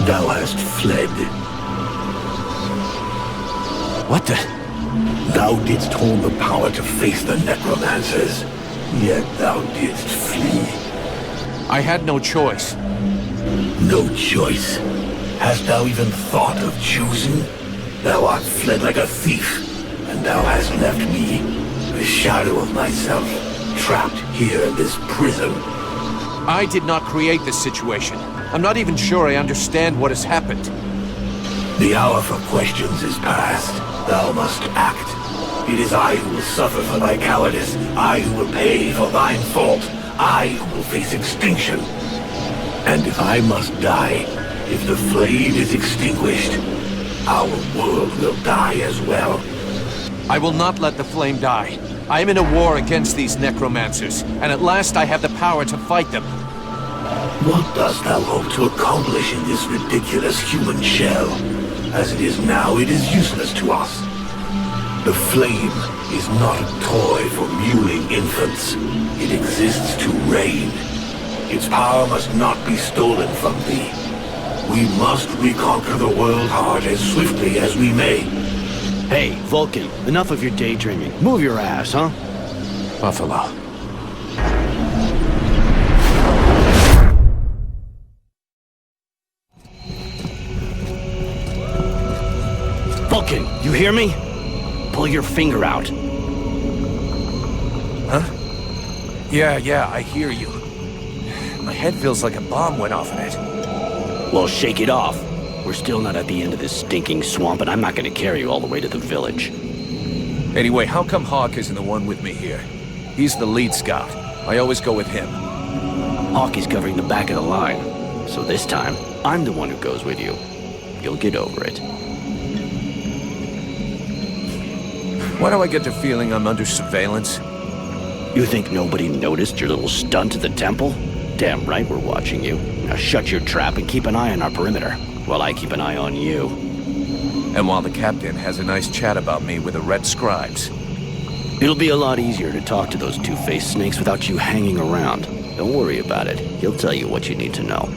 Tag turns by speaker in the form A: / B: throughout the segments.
A: Thou hast fled.
B: What the?
A: Thou didst hold the power to face the necromancers, yet thou didst flee.
B: I had no choice.
A: No choice? Hast thou even thought of choosing? Thou art fled like a thief, and thou hast left me, a shadow of myself, trapped here in this prison.
B: I did not create this situation. I'm not even sure I understand what has happened.
A: The hour for questions is past. Thou must act. It is I who will suffer for thy cowardice. I who will pay for thine fault. I who will face extinction. And if I must die, if the flame is extinguished, our world will die as well.
B: I will not let the flame die. I am in a war against these necromancers, and at last I have the power to fight them.
A: What dost thou hope to accomplish in this ridiculous human shell? As it is now, it is useless to us. The flame is not a toy for mewling infants. It exists to reign. Its power must not be stolen from thee. We must reconquer the world heart as swiftly as we may.
C: Hey, Vulcan, enough of your daydreaming. Move your ass, huh?
B: Buffalo.
C: Vulcan, you hear me? Pull your finger out.
B: Huh? Yeah, I hear you. My head feels like a bomb went off in it.
C: Well, shake it off. We're still not at the end of this stinking swamp, and I'm not gonna carry you all the way to the village.
B: Anyway, how come Hawk isn't the one with me here? He's the lead scout. I always go with him.
C: Hawk is covering the back of the line, so this time, I'm the one who goes with you. You'll get over it.
B: Why do I get the feeling I'm under surveillance?
C: You think nobody noticed your little stunt at the temple? Damn right we're watching you. Now shut your trap and keep an eye on our perimeter, while I keep an eye on you.
B: And while the captain has a nice chat about me with the red scribes.
C: It'll be a lot easier to talk to those two-faced snakes without you hanging around. Don't worry about it. He'll tell you what you need to know.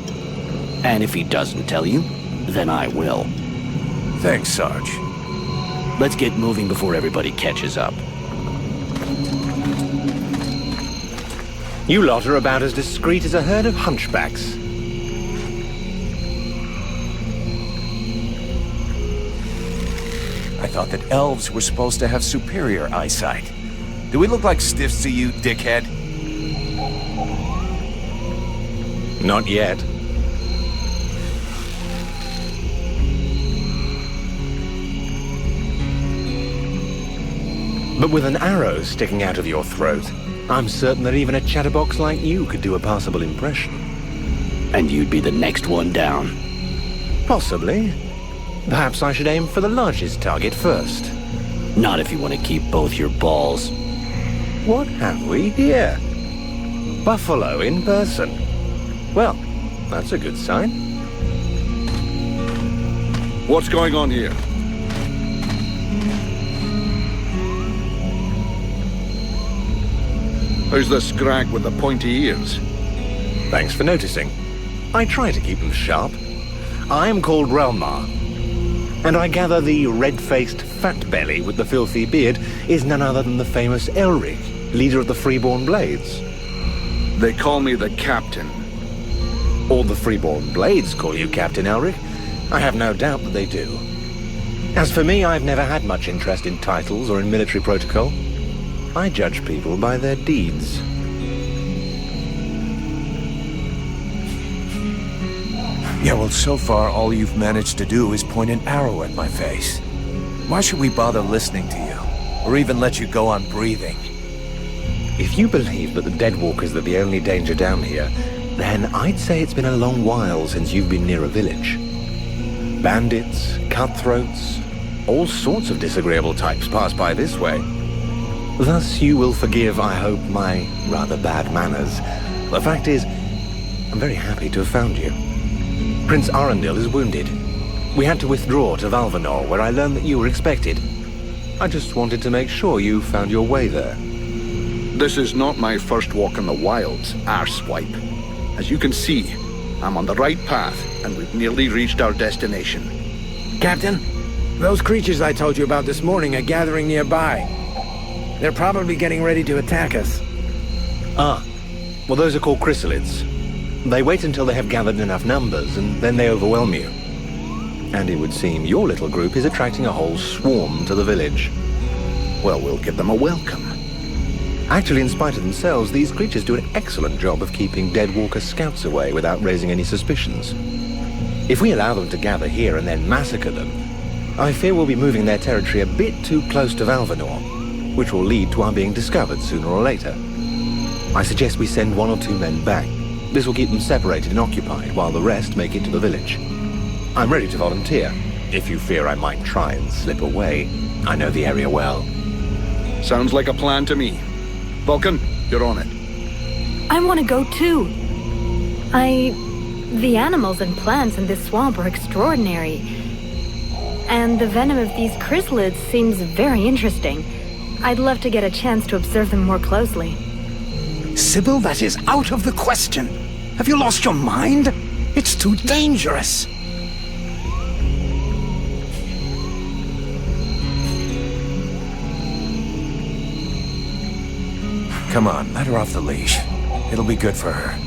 C: And if he doesn't tell you, then I will.
B: Thanks, Sarge.
C: Let's get moving before everybody catches up.
D: You lot are about as discreet as a herd of hunchbacks.
B: I thought that elves were supposed to have superior eyesight. Do we look like stiffs to you, dickhead?
D: Not yet. But with an arrow sticking out of your throat, I'm certain that even a chatterbox like you could do a passable impression.
C: And you'd be the next one down.
D: Possibly. Perhaps I should aim for the largest target first.
C: Not if you want to keep both your balls.
D: What have we here? Buffalo in person. Well, that's a good sign.
E: What's going on here? Who's the scrag with the pointy ears?
D: Thanks for noticing. I try to keep them sharp. I am called Relmar, and I gather the red-faced fat belly with the filthy beard is none other than the famous Elric, leader of the Freeborn Blades.
E: They call me the Captain.
D: All the Freeborn Blades call you Captain Elric. I have no doubt that they do. As for me, I've never had much interest in titles or in military protocol. I judge people by their deeds.
B: Yeah, well, so far all you've managed to do is point an arrow at my face. Why should we bother listening to you? Or even let you go on breathing?
D: If you believe that the Deadwalkers are the only danger down here, then I'd say it's been a long while since you've been near a village. Bandits, cutthroats, all sorts of disagreeable types pass by this way. Thus you will forgive, I hope, my rather bad manners. The fact is, I'm very happy to have found you. Prince Arundel is wounded. We had to withdraw to Valvenor, where I learned that you were expected. I just wanted to make sure you found your way there.
E: This is not my first walk in the wilds, arsewipe. As you can see, I'm on the right path, and we've nearly reached our destination.
F: Captain, those creatures I told you about this morning are gathering nearby. They're probably getting ready to attack us.
D: Ah, well those are called chrysalids. They wait until they have gathered enough numbers, and then they overwhelm you. And it would seem your little group is attracting a whole swarm to the village.
E: Well, we'll give them a welcome.
D: Actually, in spite of themselves, these creatures do an excellent job of keeping Deadwalker scouts away without raising any suspicions. If we allow them to gather here and then massacre them, I fear we'll be moving their territory a bit too close to Valvenor, which will lead to our being discovered sooner or later. I suggest we send 1 or 2 men back. This will keep them separated and occupied while the rest make it to the village. I'm ready to volunteer. If you fear I might try and slip away, I know the area well.
E: Sounds like a plan to me. Vulcan, you're on it.
G: I want to go too. The animals and plants in this swamp are extraordinary. And the venom of these chrysalids seems very interesting. I'd love to get a chance to observe them more closely.
H: Sybil, that is out of the question. Have you lost your mind? It's too dangerous.
B: Come on, let her off the leash. It'll be good for her.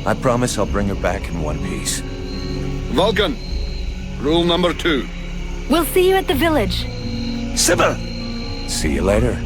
B: I promise I'll bring her back in one piece.
E: Vulcan, rule number 2.
G: We'll see you at the village.
H: Sybil!
B: See you later.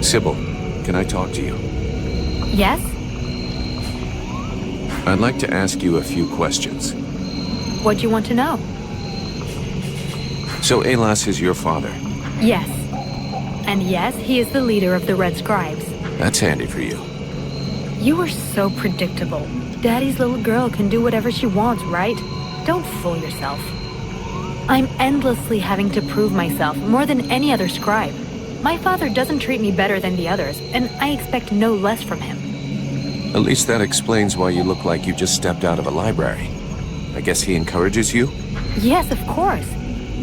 B: Sybil, can I talk to you?
G: Yes?
B: I'd like to ask you a few questions.
G: What do you want to know?
B: So Alas is your father?
G: Yes. And yes, he is the leader of the Red Scribes.
B: That's handy for you.
G: You are so predictable. Daddy's little girl can do whatever she wants, right? Don't fool yourself. I'm endlessly having to prove myself more than any other scribe. My father doesn't treat me better than the others, and I expect no less from him.
B: At least that explains why you look like you just stepped out of a library. I guess he encourages you?
G: Yes, of course.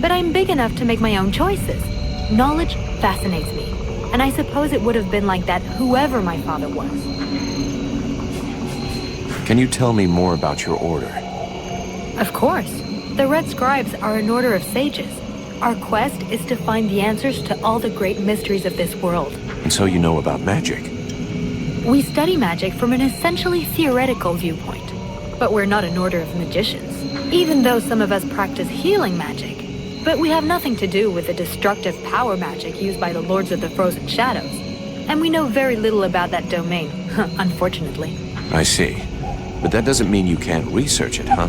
G: But I'm big enough to make my own choices. Knowledge fascinates me, and I suppose it would have been like that whoever my father was.
B: Can you tell me more about your order?
G: Of course. The Red Scribes are an order of sages. Our quest is to find the answers to all the great mysteries of this world.
B: And so you know about magic?
G: We study magic from an essentially theoretical viewpoint. But we're not an order of magicians, even though some of us practice healing magic. But we have nothing to do with the destructive power magic used by the Lords of the Frozen Shadows. And we know very little about that domain, unfortunately.
B: I see. But that doesn't mean you can't research it, huh?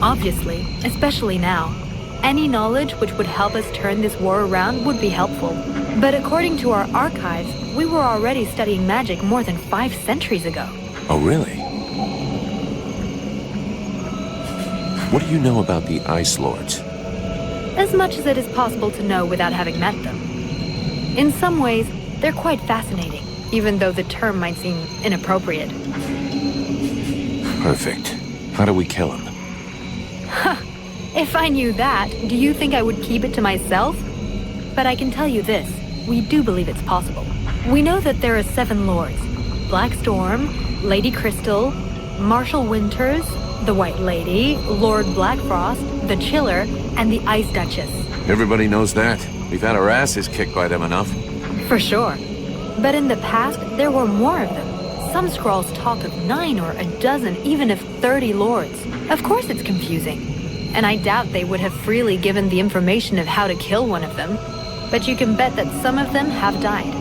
G: Obviously, especially now. Any knowledge which would help us turn this war around would be helpful. But according to our archives, we were already studying magic more than 5 centuries ago.
B: Oh, really? What do you know about the Ice Lords?
G: As much as it is possible to know without having met them. In some ways, they're quite fascinating, even though the term might seem inappropriate.
B: Perfect. How do we kill him?
G: If I knew that, do you think I would keep it to myself? But I can tell you this, we do believe it's possible. We know that there are 7 lords. Black Storm, Lady Crystal, Marshal Winters, the White Lady, Lord Blackfrost, the Chiller, and the Ice Duchess.
B: Everybody knows that. We've had our asses kicked by them enough.
G: For sure. But in the past, there were more of them. Some scrolls talk of 9 or a dozen, even of 30 lords. Of course it's confusing. And I doubt they would have freely given the information of how to kill one of them. But you can bet that some of them have died.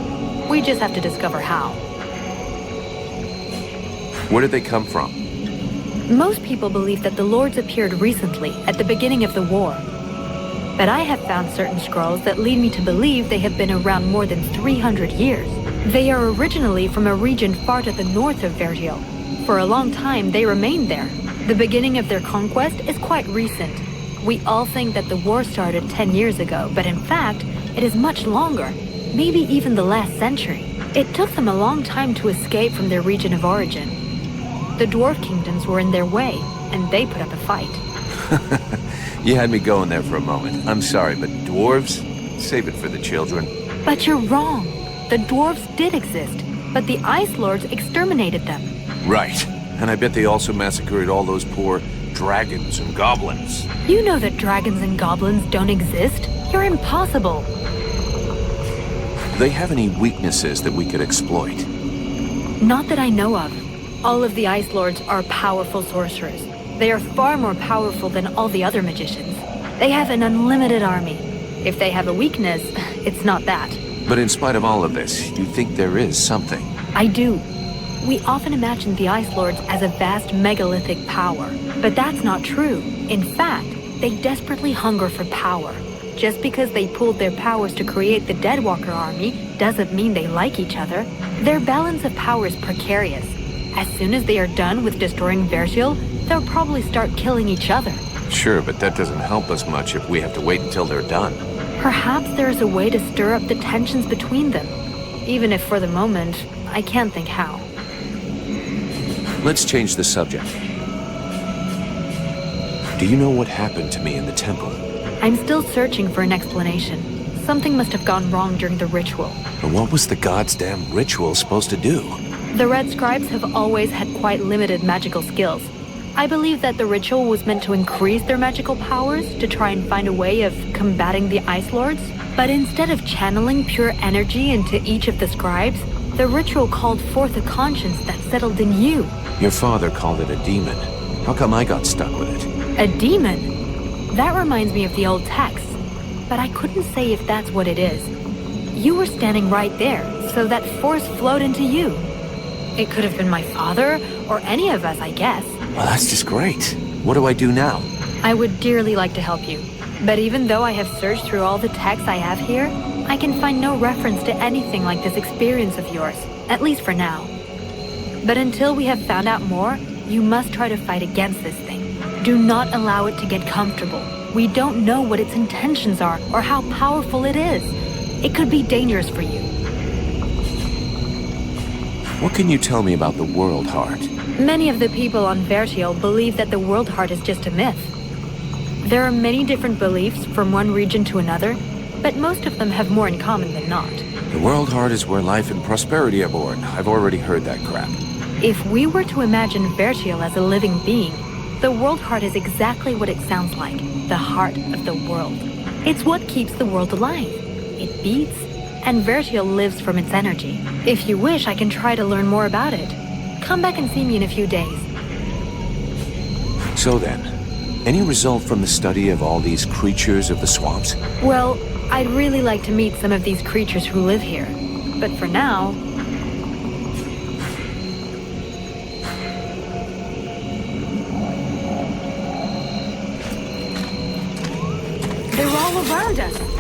G: We just have to discover how.
B: Where did they come from?
G: Most people believe that the Lords appeared recently, at the beginning of the war. But I have found certain scrolls that lead me to believe they have been around more than 300 years. They are originally from a region far to the north of Vergil. For a long time, they remained there. The beginning of their conquest is quite recent. We all think that the war started 10 years ago, but in fact, it is much longer, maybe even the last century. It took them a long time to escape from their region of origin. The dwarf kingdoms were in their way, and they put up a fight.
B: You had me going there for a moment. I'm sorry, but dwarves? Save it for the children.
G: But you're wrong. The dwarves did exist, but the Ice Lords exterminated them.
B: Right. And I bet they also massacred all those poor dragons and goblins.
G: You know that dragons and goblins don't exist. You're impossible.
B: Do they have any weaknesses that we could exploit?
G: Not that I know of. All of the Ice Lords are powerful sorcerers. They are far more powerful than all the other magicians. They have an unlimited army. If they have a weakness, it's not that.
B: But in spite of all of this, you think there is something?
G: I do. We often imagine the Ice Lords as a vast megalithic power, but that's not true. In fact, they desperately hunger for power. Just because they pooled their powers to create the Deadwalker army doesn't mean they like each other. Their balance of power is precarious. As soon as they are done with destroying Vergil, they'll probably start killing each other.
B: Sure, but that doesn't help us much if we have to wait until they're done.
G: Perhaps there is a way to stir up the tensions between them. Even if for the moment, I can't think how.
B: Let's change the subject. Do you know what happened to me in the temple?
G: I'm still searching for an explanation. Something must have gone wrong during the ritual.
B: But what was the god's damn ritual supposed to do?
G: The Red Scribes have always had quite limited magical skills. I believe that the ritual was meant to increase their magical powers to try and find a way of combating the Ice Lords. But instead of channeling pure energy into each of the scribes, the ritual called forth a conscience that settled in you.
B: Your father called it a demon. How come I got stuck with it?
G: A demon? That reminds me of the old text, but I couldn't say if that's what it is. You were standing right there, so that force flowed into you. It could have been my father, or any of us, I guess.
B: Well, that's just great. What do I do now?
G: I would dearly like to help you, but even though I have searched through all the texts I have here, I can find no reference to anything like this experience of yours, at least for now. But until we have found out more, you must try to fight against this thing. Do not allow it to get comfortable. We don't know what its intentions are or how powerful it is. It could be dangerous for you.
B: What can you tell me about the World Heart?
G: Many of the people on Vergil believe that the World Heart is just a myth. There are many different beliefs from one region to another, but most of them have more in common than not.
B: The World Heart is where life and prosperity are born. I've already heard that crap.
G: If we were to imagine Vergil as a living being, the World Heart is exactly what it sounds like, the heart of the world. It's what keeps the world alive. It beats, and Vergil lives from its energy. If you wish, I can try to learn more about it. Come back and see me in a few days.
B: So then, any result from the study of all these creatures of the swamps?
G: Well, I'd really like to meet some of these creatures who live here. But for now... They're all around us!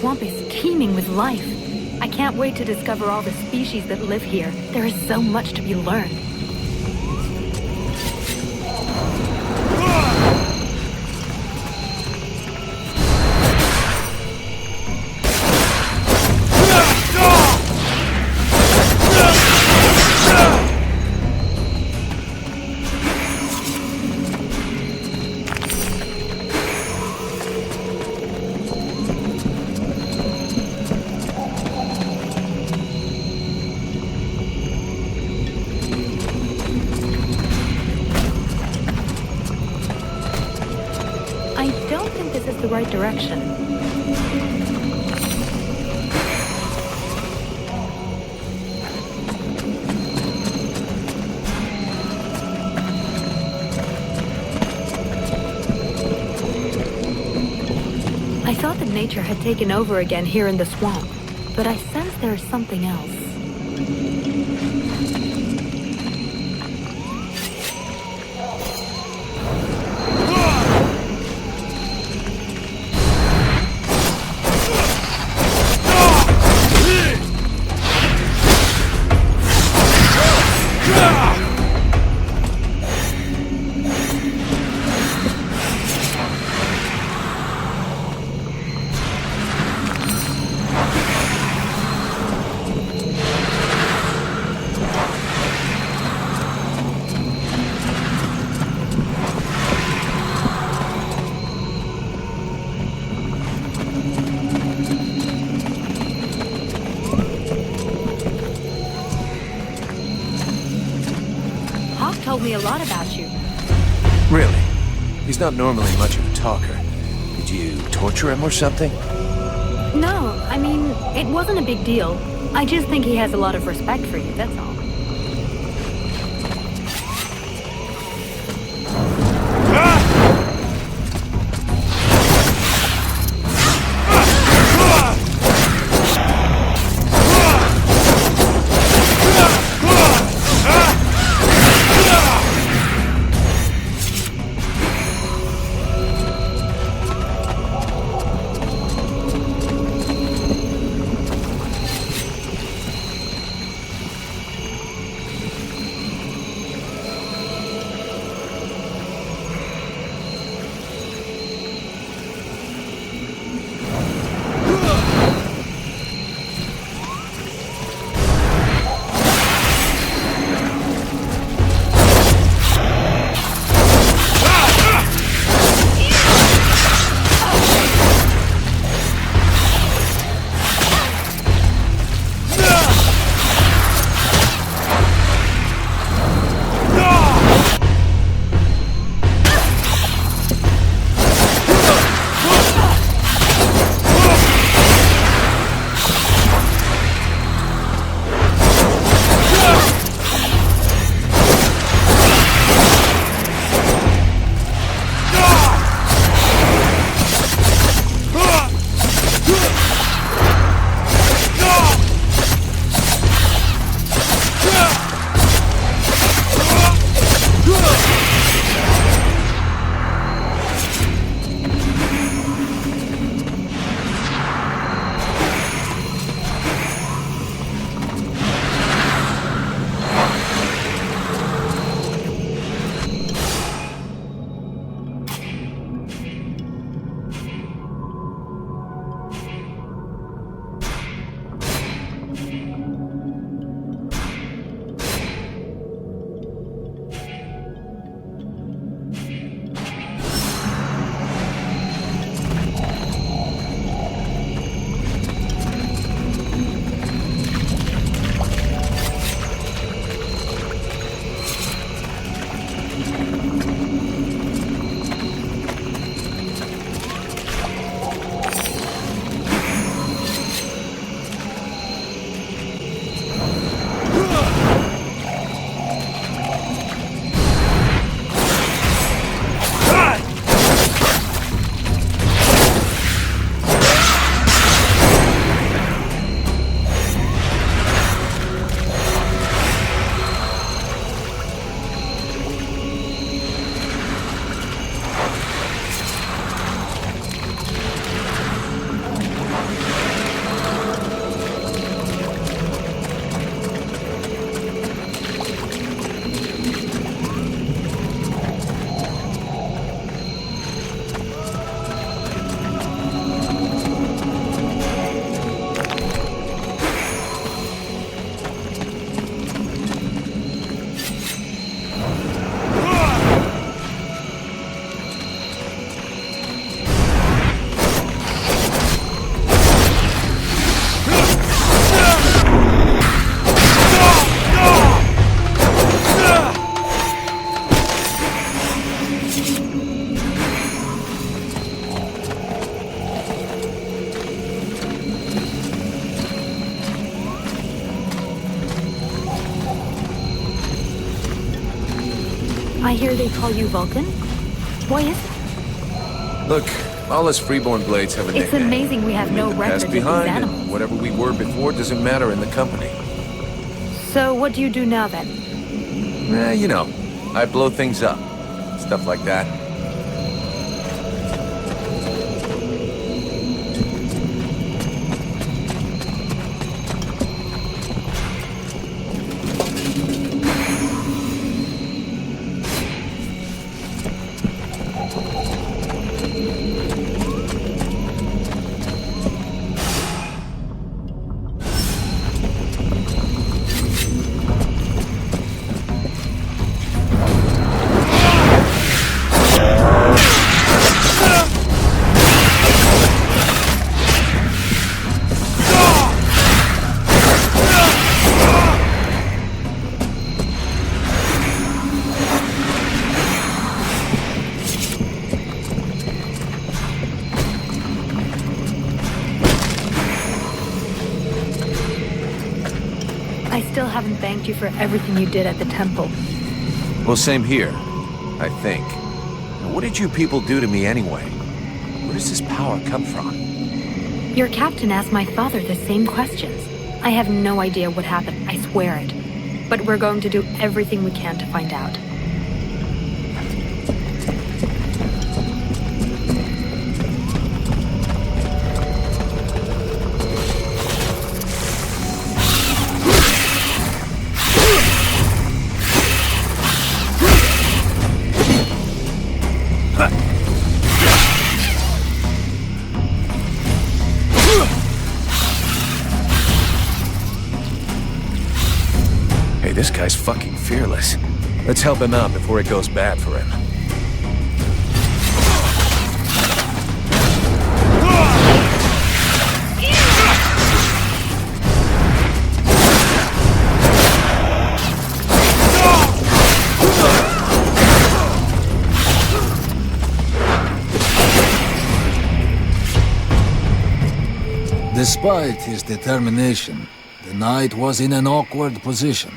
G: swamp is teeming with life. I can't wait to discover all the species that live here. There is so much to be learned. The right direction. I thought that nature had taken over again here in the swamp, but I sense there is something else. Told me a lot about you.
B: Really? He's not normally much of a talker. Did you torture him or something?
G: No, I mean, it wasn't a big deal. I just think he has a lot of respect for you, that's all. I hear they call you Vulcan. Why is that?
B: Look, all us freeborn blades have a
G: It's
B: nickname.
G: amazing we have no
B: Leave the
G: record
B: past
G: of these
B: behind,
G: animals.
B: and whatever we were before doesn't matter in the company.
G: So what do you do now then?
B: You know, I blow things up. Stuff like that.
G: I still haven't thanked you for everything you did at the temple.
B: Well, same here, I think. Now, what did you people do to me anyway? Where does this power come from?
G: Your captain asked my father the same questions. I have no idea what happened, I swear it. But we're going to do everything we can to find out.
B: Hey, this guy's fucking fearless. Let's help him out before it goes bad for him.
I: Despite his determination, the knight was in an awkward position.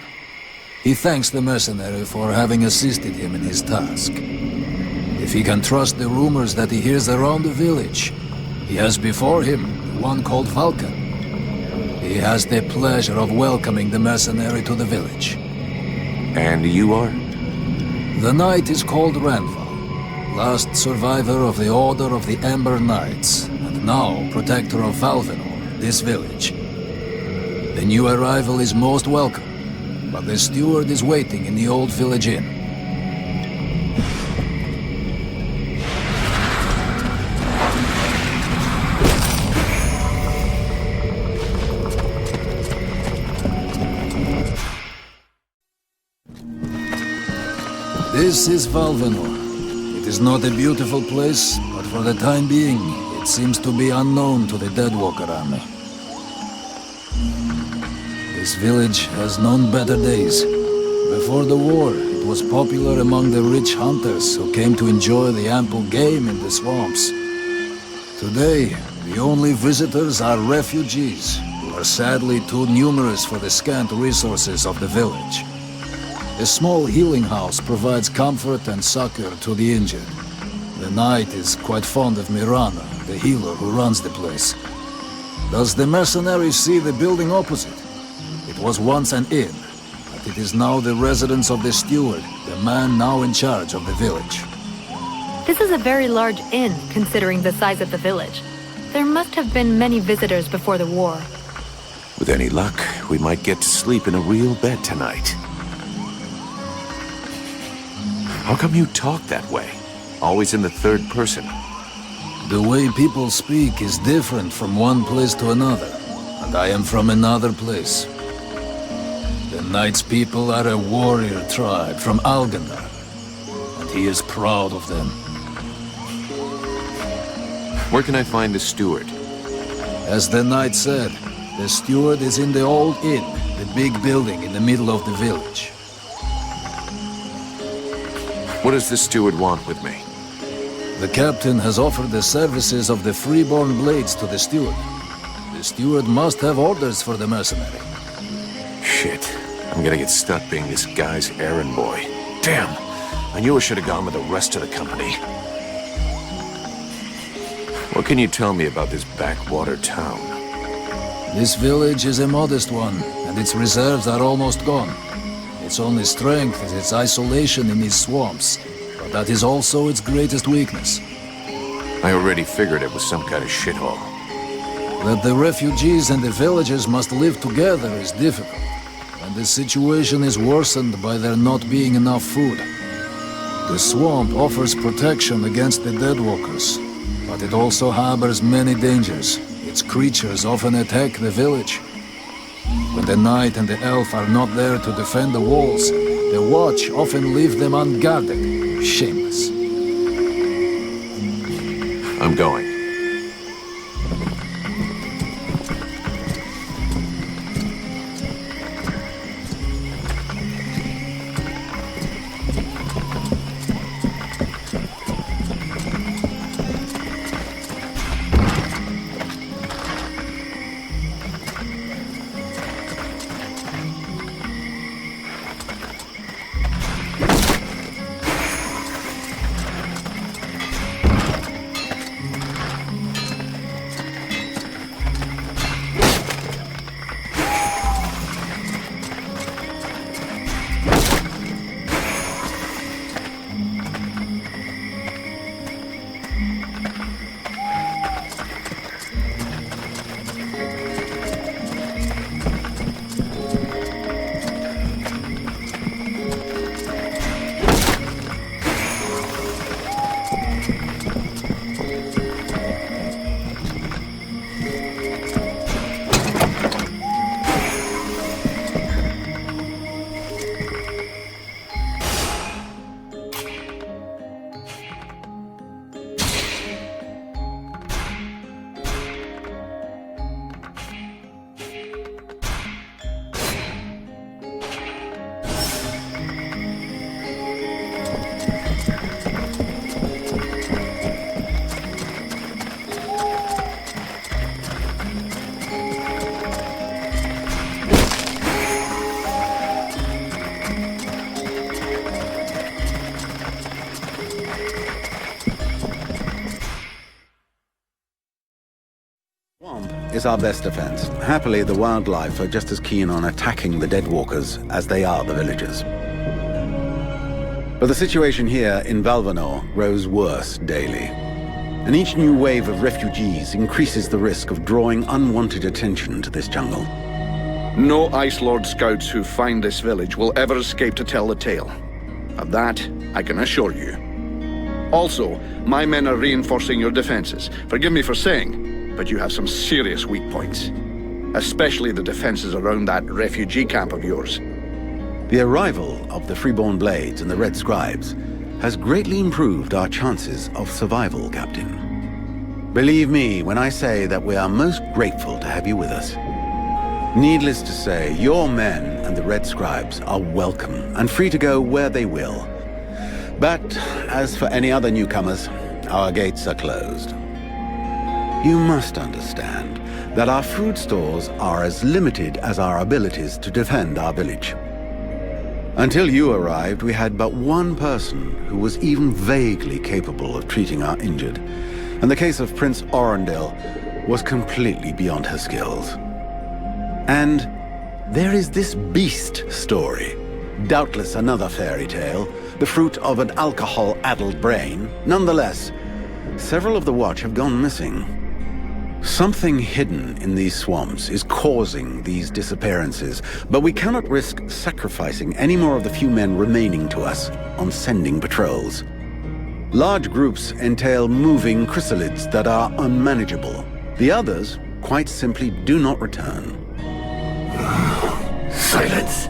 I: He thanks the mercenary for having assisted him in his task. If he can trust the rumors that he hears around the village, he has before him one called Vulcan. He has the pleasure of welcoming the mercenary to the village.
B: And you are?
I: The knight is called Ranval, last survivor of the Order of the Ember Knights, and now protector of Valvenor, this village. The new arrival is most welcome, but the steward is waiting in the old village inn. This is Valvenor. It is not a beautiful place, but for the time being, it seems to be unknown to the Deadwalker army. This village has known better days. Before the war, it was popular among the rich hunters who came to enjoy the ample game in the swamps. Today, the only visitors are refugees, who are sadly too numerous for the scant resources of the village. A small healing house provides comfort and succor to the injured. The knight is quite fond of Mirana, the healer who runs the place. Does the mercenary see the building opposite? It was once an inn, but it is now the residence of the steward, the man now in charge of the village.
G: This is a very large inn, considering the size of the village. There must have been many visitors before the war.
B: With any luck, we might get to sleep in a real bed tonight. How come you talk that way? Always in the third person.
I: The way people speak is different from one place to another, and I am from another place. The knight's people are a warrior tribe from Algandar, and he is proud of them.
B: Where can I find the steward?
I: As the knight said, the steward is in the old inn, the big building in the middle of the village.
B: What does the steward want with me?
I: The captain has offered the services of the freeborn blades to the steward. The steward must have orders for the mercenary.
B: Shit. I'm gonna get stuck being this guy's errand boy. Damn! I knew I should have gone with the rest of the company. What can you tell me about this backwater town?
I: This village is a modest one, and its reserves are almost gone. Its only strength is its isolation in these swamps, but that is also its greatest weakness.
B: I already figured it was some kind of shithole.
I: That the refugees and the villagers must live together is difficult, and the situation is worsened by there not being enough food. The swamp offers protection against the Deadwalkers, but it also harbors many dangers. Its creatures often attack the village. When the knight and the elf are not there to defend the walls, the watch often leave them unguarded. Shameless.
B: I'm going.
J: Is our best defense. Happily, the wildlife are just as keen on attacking the Deadwalkers as they are the villagers. But the situation here in Valvenor grows worse daily. And each new wave of refugees increases the risk of drawing unwanted attention to this jungle.
E: No Ice Lord scouts who find this village will ever escape to tell the tale. Of that, I can assure you. Also, my men are reinforcing your defenses. Forgive me for saying, but you have some serious weak points. Especially the defenses around that refugee camp of yours.
J: The arrival of the Freeborn Blades and the Red Scribes has greatly improved our chances of survival, Captain. Believe me when I say that we are most grateful to have you with us. Needless to say, your men and the Red Scribes are welcome and free to go where they will. But as for any other newcomers, our gates are closed. You must understand that our food stores are as limited as our abilities to defend our village. Until you arrived, we had but one person who was even vaguely capable of treating our injured, and the case of Prince Orendil was completely beyond her skills. And there is this beast story, doubtless another fairy tale, the fruit of an alcohol-addled brain. Nonetheless, several of the Watch have gone missing. Something hidden in these swamps is causing these disappearances, but we cannot risk sacrificing any more of the few men remaining to us on sending patrols. Large groups entail moving chrysalids that are unmanageable. The others, quite simply, do not return.
A: Silence.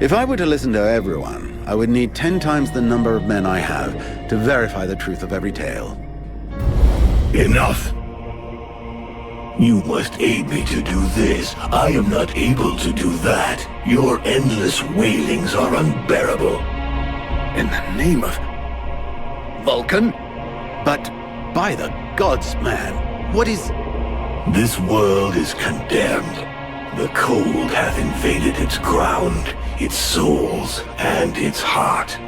J: If I were to listen to everyone, I would need 10 times the number of men I have to verify the truth of every tale.
A: Enough. You must aid me to do this. I am not able to do that. Your endless wailings are unbearable.
J: In the name of... Vulcan? But by the gods, man, what is...
A: This world is condemned. The cold hath invaded its ground, its souls, and its heart.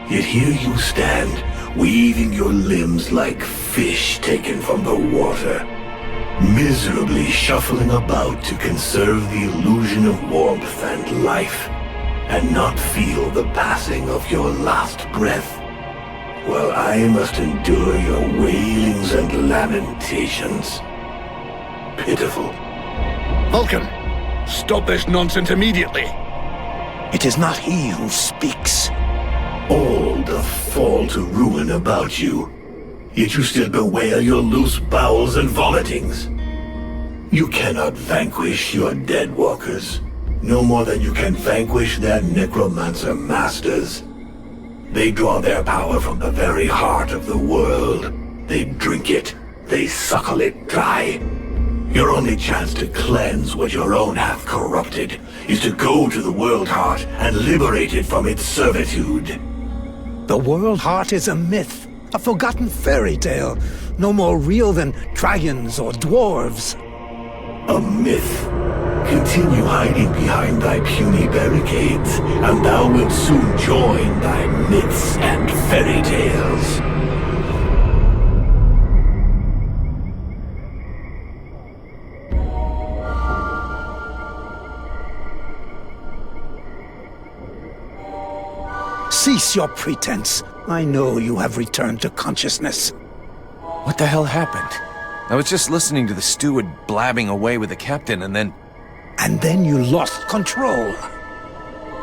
A: Yet here you stand, weaving your limbs like fish taken from the water, miserably shuffling about to conserve the illusion of warmth and life, and not feel the passing of your last breath, while I must endure your wailings and lamentations. Pitiful.
E: Vulcan, stop this nonsense immediately.
H: It is not he who speaks.
A: All doth fall to ruin about you, yet you still bewail your loose bowels and vomitings. You cannot vanquish your dead walkers, no more than you can vanquish their necromancer masters. They draw their power from the very heart of the world. They drink it, they suckle it dry. Your only chance to cleanse what your own hath corrupted is to go to the World Heart and liberate it from its servitude.
H: The World Heart is a myth, a forgotten fairy tale, no more real than dragons or dwarves.
A: A myth. Continue hiding behind thy puny barricades, and thou wilt soon join thy myths and fairy tales.
H: Cease your pretense. I know you have returned to consciousness.
B: What the hell happened? I was just listening to the steward blabbing away with the captain and then...
H: And then you lost control.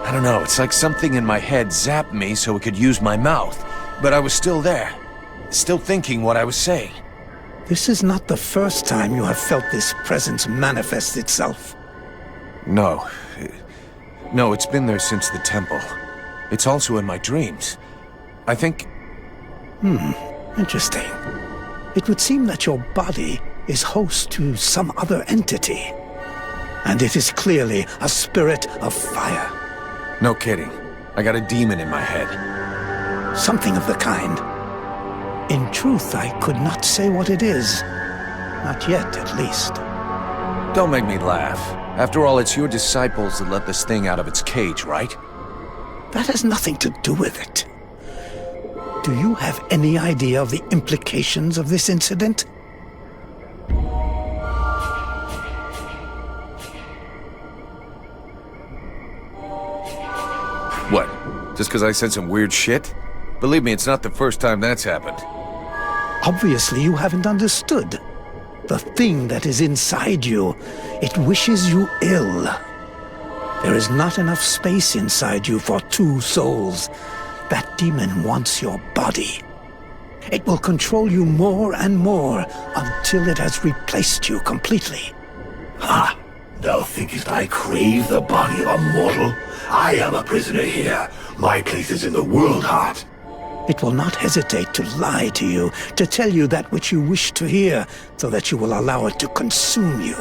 B: I don't know, it's like something in my head zapped me so it could use my mouth. But I was still there, still thinking what I was saying.
H: This is not the first time you have felt this presence manifest itself.
B: No. No, it's been there since the temple. It's also in my dreams. I think...
H: Interesting. It would seem that your body is host to some other entity. And it is clearly a spirit of fire.
B: No kidding. I got a demon in my head.
H: Something of the kind. In truth, I could not say what it is. Not yet, at least.
B: Don't make me laugh. After all, it's your disciples that let this thing out of its cage, right?
H: That has nothing to do with it. Do you have any idea of the implications of this incident?
B: What? Just because I said some weird shit? Believe me, it's not the first time that's happened.
H: Obviously, you haven't understood. The thing that is inside you, it wishes you ill. There is not enough space inside you for two souls. That demon wants your body. It will control you more and more until it has replaced you completely.
A: Ha! Thou thinkest I crave the body of a mortal? I am a prisoner here. My place is in the World Heart.
H: It will not hesitate to lie to you, to tell you that which you wish to hear, so that you will allow it to consume you.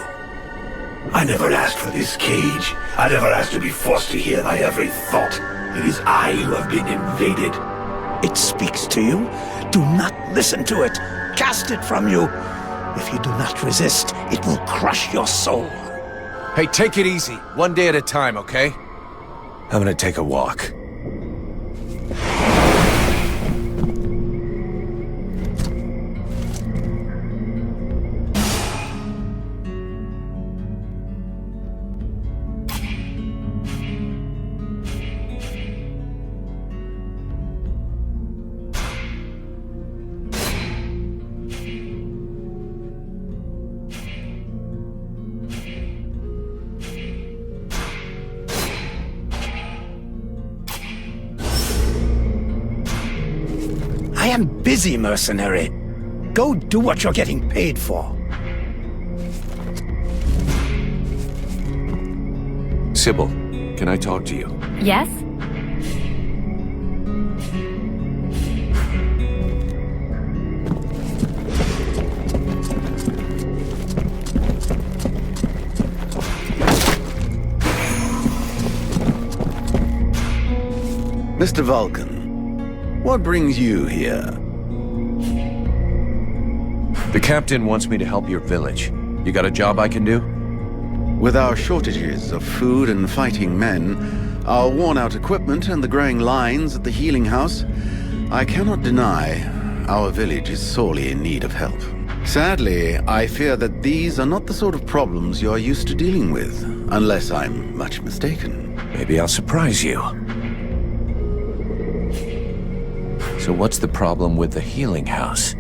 A: I never asked for this cage. I never asked to be forced to hear thy every thought. It is I who have been invaded.
H: It speaks to you. Do not listen to it. Cast it from you. If you do not resist, it will crush your soul.
B: Hey, take it easy. One day at a time, okay? I'm gonna take a walk.
H: I am busy, mercenary. Go do what you're getting paid for.
B: Sybil, can I talk to you?
G: Yes?
J: Mr. Vulcan, what brings you here?
B: The captain wants me to help your village. You got a job I can do?
J: With our shortages of food and fighting men, our worn-out equipment and the growing lines at the healing house, I cannot deny our village is sorely in need of help. Sadly, I fear that these are not the sort of problems you are used to dealing with, unless I'm much mistaken.
B: Maybe I'll surprise you. So what's the problem with the healing house?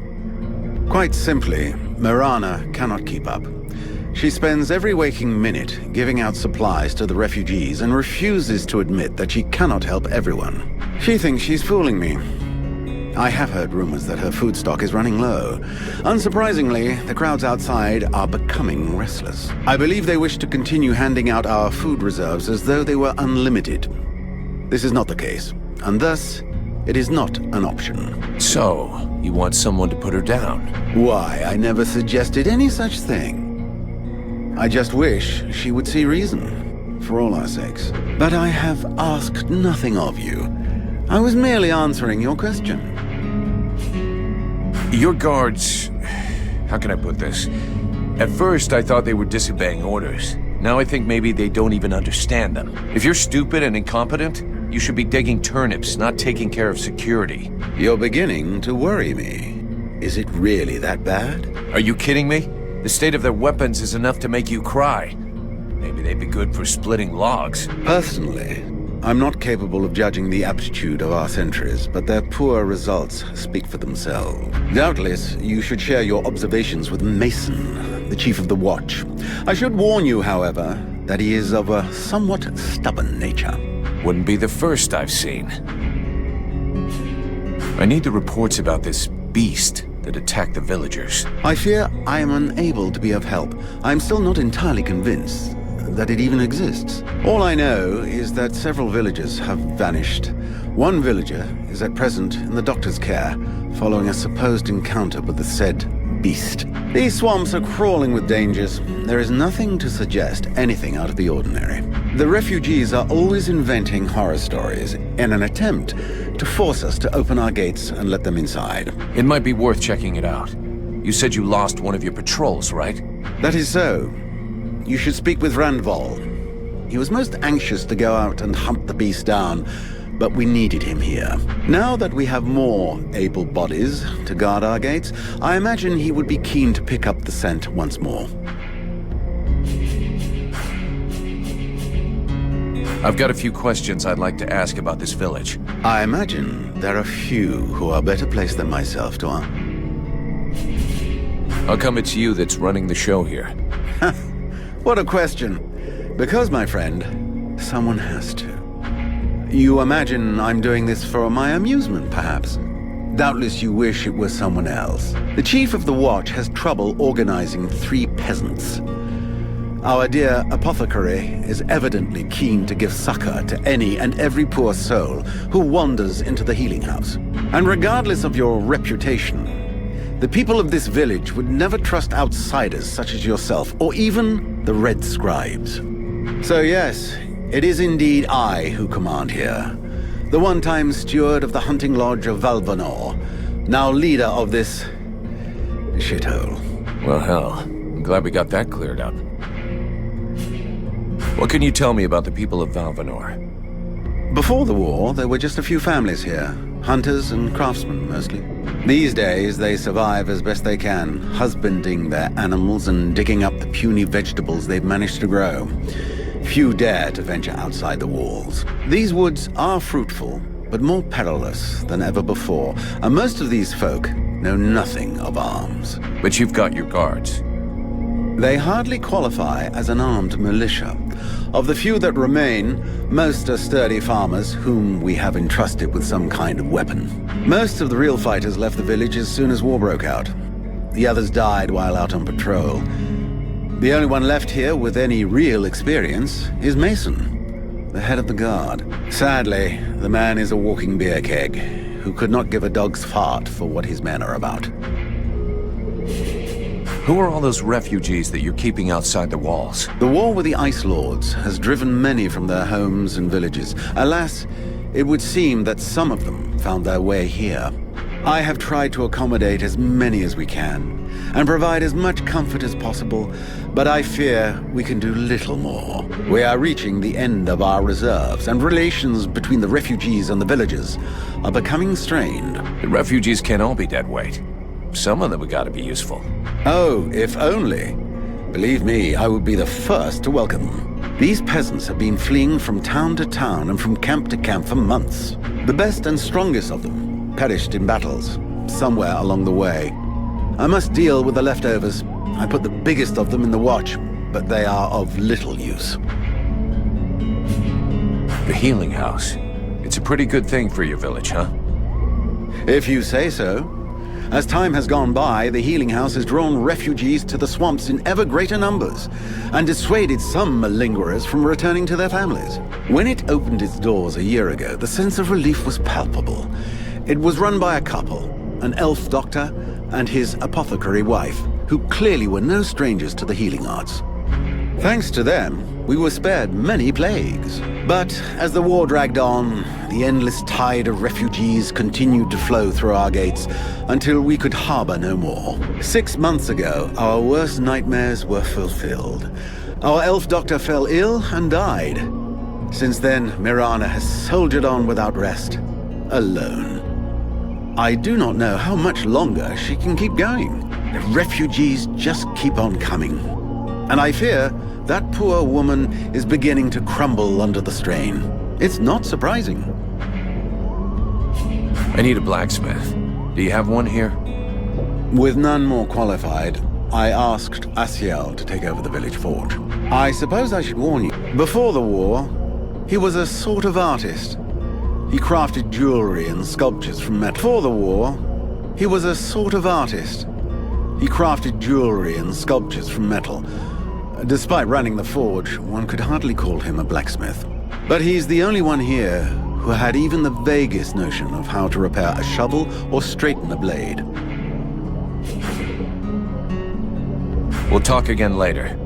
J: Quite simply, Mirana cannot keep up. She spends every waking minute giving out supplies to the refugees and refuses to admit that she cannot help everyone. She thinks she's fooling me. I have heard rumors that her food stock is running low. Unsurprisingly, the crowds outside are becoming restless. I believe they wish to continue handing out our food reserves as though they were unlimited. This is not the case, and thus, it is not an option.
B: So, you want someone to put her down?
J: Why, I never suggested any such thing. I just wish she would see reason, for all our sakes. But I have asked nothing of you. I was merely answering your question.
B: Your guards... How can I put this? At first, I thought they were disobeying orders. Now I think maybe they don't even understand them. If you're stupid and incompetent, you should be digging turnips, not taking care of security.
J: You're beginning to worry me. Is it really that bad?
B: Are you kidding me? The state of their weapons is enough to make you cry. Maybe they'd be good for splitting logs.
J: Personally, I'm not capable of judging the aptitude of our sentries, but their poor results speak for themselves. Doubtless, you should share your observations with Mason, the chief of the watch. I should warn you, however, that he is of a somewhat stubborn nature.
B: Wouldn't be the first I've seen. I need the reports about this beast that attacked the villagers.
J: I fear I am unable to be of help. I'm still not entirely convinced that it even exists. All I know is that several villagers have vanished. One villager is at present in the doctor's care, following a supposed encounter with the said beast. These swamps are crawling with dangers. There is nothing to suggest anything out of the ordinary. The refugees are always inventing horror stories in an attempt to force us to open our gates and let them inside.
B: It might be worth checking it out. You said you lost one of your patrols, right?
J: That is so. You should speak with Randval. He was most anxious to go out and hunt the beast down, but we needed him here. Now that we have more able bodies to guard our gates, I imagine he would be keen to pick up the scent once more.
B: I've got a few questions I'd like to ask about this village.
J: I imagine there are few who are better placed than myself to answer.
B: How come it's you that's running the show here?
J: What a question. Because, my friend, someone has to. You imagine I'm doing this for my amusement, perhaps? Doubtless you wish it was someone else. The chief of the watch has trouble organizing 3 peasants. Our dear apothecary is evidently keen to give succor to any and every poor soul who wanders into the healing house. And regardless of your reputation, the people of this village would never trust outsiders such as yourself, or even the Red Scribes. So yes, it is indeed I who command here. The one-time steward of the hunting lodge of Valvenor, now leader of this shithole.
B: Well, hell, I'm glad we got that cleared up. What can you tell me about the people of Valvenor?
J: Before the war, there were just a few families here. Hunters and craftsmen, mostly. These days, they survive as best they can, husbanding their animals and digging up the puny vegetables they've managed to grow. Few dare to venture outside the walls. These woods are fruitful, but more perilous than ever before, and most of these folk know nothing of arms.
B: But you've got your guards.
J: They hardly qualify as an armed militia. Of the few that remain, most are sturdy farmers whom we have entrusted with some kind of weapon. Most of the real fighters left the village as soon as war broke out. The others died while out on patrol. The only one left here with any real experience is Mason, the head of the guard. Sadly, the man is a walking beer keg, who could not give a dog's fart for what his men are about.
B: Who are all those refugees that you're keeping outside the walls?
J: The war with the Ice Lords has driven many from their homes and villages. Alas, it would seem that some of them found their way here. I have tried to accommodate as many as we can, and provide as much comfort as possible, but I fear we can do little more. We are reaching the end of our reserves, and relations between the refugees and the villagers are becoming strained.
B: The refugees can't all be dead weight. Some of them have got to be useful.
J: Oh, if only. Believe me, I would be the first to welcome them. These peasants have been fleeing from town to town and from camp to camp for months. The best and strongest of them perished in battles, somewhere along the way. I must deal with the leftovers. I put the biggest of them in the watch, but they are of little use.
B: The healing house. It's a pretty good thing for your village, huh?
J: If you say so. As time has gone by, the healing house has drawn refugees to the swamps in ever greater numbers, and dissuaded some malingerers from returning to their families. When it opened its doors a year ago, the sense of relief was palpable. It was run by a couple, an elf doctor and his apothecary wife, who clearly were no strangers to the healing arts. Thanks to them, we were spared many plagues. But as the war dragged on, the endless tide of refugees continued to flow through our gates until we could harbor no more. 6 months ago, our worst nightmares were fulfilled. Our elf doctor fell ill and died. Since then, Mirana has soldiered on without rest, alone. I do not know how much longer she can keep going. The refugees just keep on coming. And I fear that poor woman is beginning to crumble under the strain. It's not surprising.
B: I need a blacksmith. Do you have one here?
J: With none more qualified, I asked Asiel to take over the village forge. I suppose I should warn you. Before the war, he was a sort of artist. He crafted jewelry and sculptures from metal. Before the war, he was a sort of artist. He crafted jewelry and sculptures from metal. Despite running the forge, one could hardly call him a blacksmith. But he's the only one here who had even the vaguest notion of how to repair a shovel or straighten a blade.
B: We'll talk again later.